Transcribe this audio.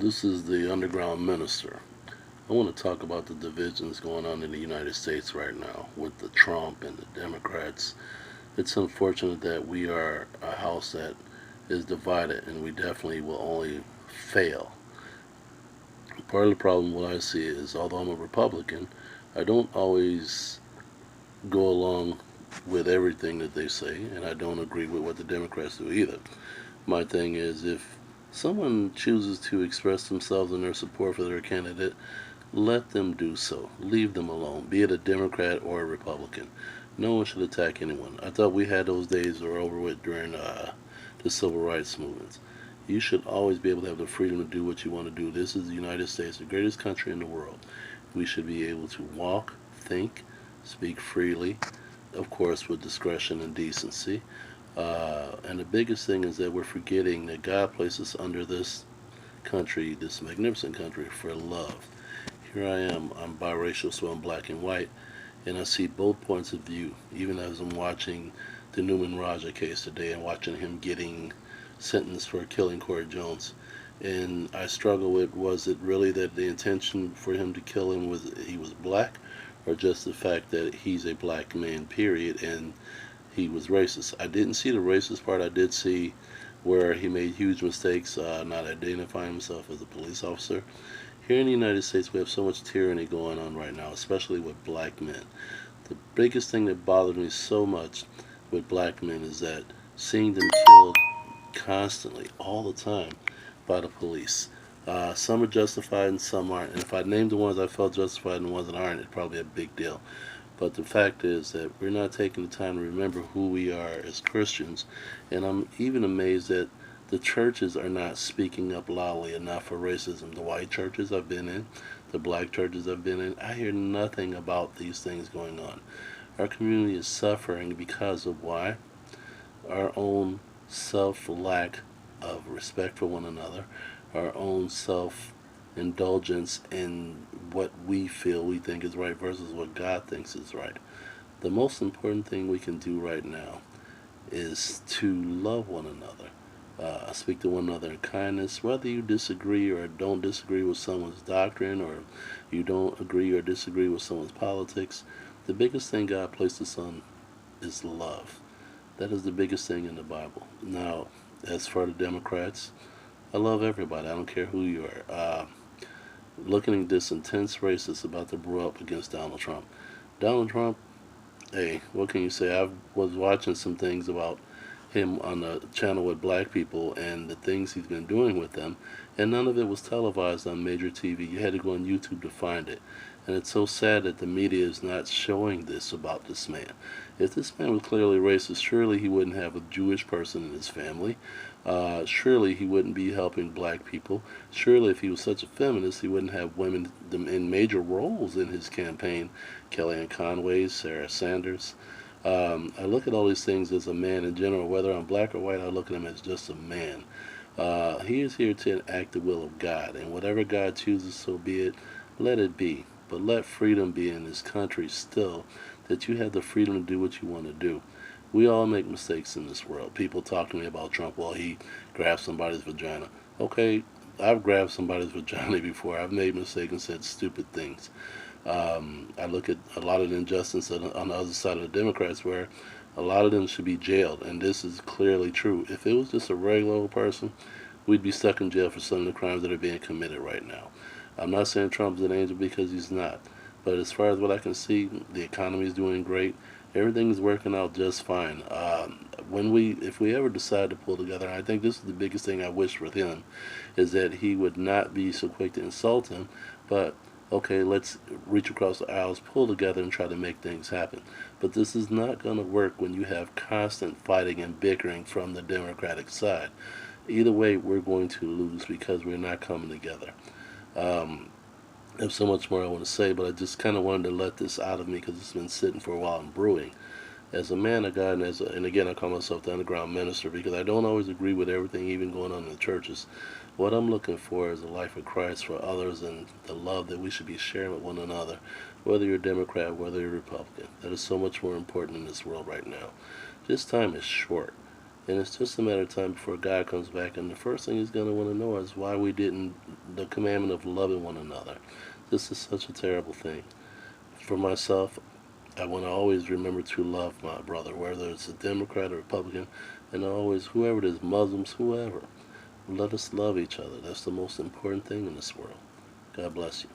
This is the Underground Minister. I want to talk about the divisions going on in the United States right now with the Trump and the Democrats. It's unfortunate that we are a house that is divided, and we definitely will only fail. Part of the problem, what I see is, although I'm a Republican, I don't always go along with everything that they say, and I don't agree with what the Democrats do either. My thing is, if someone chooses to express themselves in their support for their candidate, let them do so. Leave them alone, be it a Democrat or a Republican. No one should attack anyone. I thought we had those days were over with during the civil rights movements. You should always be able to have the freedom to do what you want to do. This is the United States, the greatest country in the world. We should be able to walk, think, speak freely, of course, with discretion and decency. And the biggest thing is that we're forgetting that God placed us under this country, this magnificent country, for love. Here I am, I'm biracial, so I'm black and white, and I see both points of view, even as I'm watching the Newman Raja case today and watching him getting sentenced for killing Corey Jones. And I struggle with, was it really that the intention for him to kill him was he was black, or just the fact that he's a black man, period, and he was racist? I didn't see the racist part. I did see where he made huge mistakes, not identifying himself as a police officer. Here in the United States, we have so much tyranny going on right now, especially with black men. The biggest thing that bothered me so much with black men is that seeing them killed constantly, all the time, by the police. Some are justified and some aren't. And if I named the ones I felt justified and the ones that aren't, it'd probably be a big deal. But the fact is that we're not taking the time to remember who we are as Christians. And I'm even amazed that the churches are not speaking up loudly enough for racism. The white churches I've been in, the black churches I've been in, I hear nothing about these things going on. Our community is suffering because of why? Our own self lack of respect for one another, our own self indulgence in what we feel we think is right versus what God thinks is right. The most important thing we can do right now is to love one another. Speak to one another in kindness, whether you disagree or don't disagree with someone's doctrine, or you don't agree or disagree with someone's politics. The biggest thing God placed us on is love. That is the biggest thing in the Bible. Now, as for the Democrats, I love everybody. I don't care who you are. Looking at this intense racist about to brew up against Donald Trump. Donald Trump, hey, what can you say? I was watching some things about him on a channel with black people and the things he's been doing with them, and none of it was televised on major TV. You had to go on YouTube to find it. And it's so sad that the media is not showing this about this man. If this man was clearly racist, surely he wouldn't have a Jewish person in his family. Surely he wouldn't be helping black people. Surely if he was such a feminist, he wouldn't have women in major roles in his campaign. Kellyanne Conway, Sarah Sanders. I look at all these things as a man in general. Whether I'm black or white, I look at him as just a man. He is here to enact the will of God, and whatever God chooses, so be it. Let it be. But let freedom be in this country still, that you have the freedom to do what you want to do. We all make mistakes in this world. People talk to me about Trump, well, he grabbed somebody's vagina. Okay, I've grabbed somebody's vagina before. I've made mistakes and said stupid things. I look at a lot of the injustice on the other side of the Democrats, where a lot of them should be jailed, and this is clearly true. If it was just a regular old person, we'd be stuck in jail for some of the crimes that are being committed right now. I'm not saying Trump's an angel, because he's not. But as far as what I can see, the economy is doing great. Everything is working out just fine. If we ever decide to pull together, and I think this is the biggest thing I wish for him, is that he would not be so quick to insult him, but okay, let's reach across the aisles, pull together, and try to make things happen. But this is not going to work when you have constant fighting and bickering from the Democratic side. Either way, we're going to lose because we're not coming together. There's so much more I want to say, but I just kind of wanted to let this out of me because it's been sitting for a while and brewing. As a man of God, and again, I call myself the underground minister because I don't always agree with everything even going on in the churches. What I'm looking for is a life of Christ for others and the love that we should be sharing with one another, whether you're a Democrat, whether you're a Republican. That is so much more important in this world right now. This time is short. And it's just a matter of time before God comes back, and the first thing he's going to want to know is why we didn't, the commandment of loving one another. This is such a terrible thing. For myself, I want to always remember to love my brother, whether it's a Democrat or Republican, and always, whoever it is, Muslims, whoever, let us love each other. That's the most important thing in this world. God bless you.